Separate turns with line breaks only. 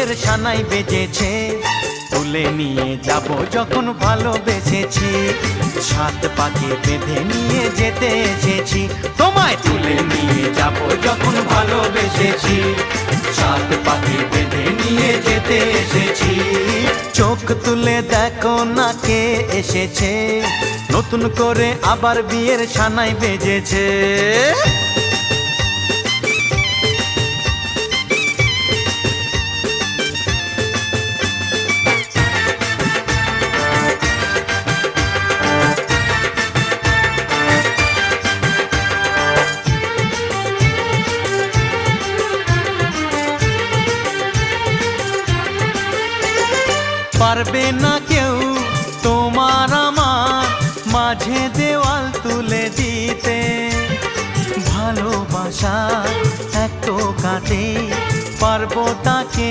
বিয়ের সানাই বেজেছে, তুলে নিয়ে যাব যখন ভালোবেসেছি। সাত পাকে বেঁধে নিয়ে যেতে এসেছি, তোমায় তুলে নিয়ে যাব যখন ভালোবেসেছি। সাত পাকে বেঁধে নিয়ে যেতে এসেছি। চোখ তুলে দেখো না কে এসেছে, নতুন করে আবার বিয়ের সানাই বেজেছে। পারবে না কেউ তোমার আমার মাঝে দেওয়াল তুলে দিতে। ভালোবাসা এক টোকাতে পারবো তাকে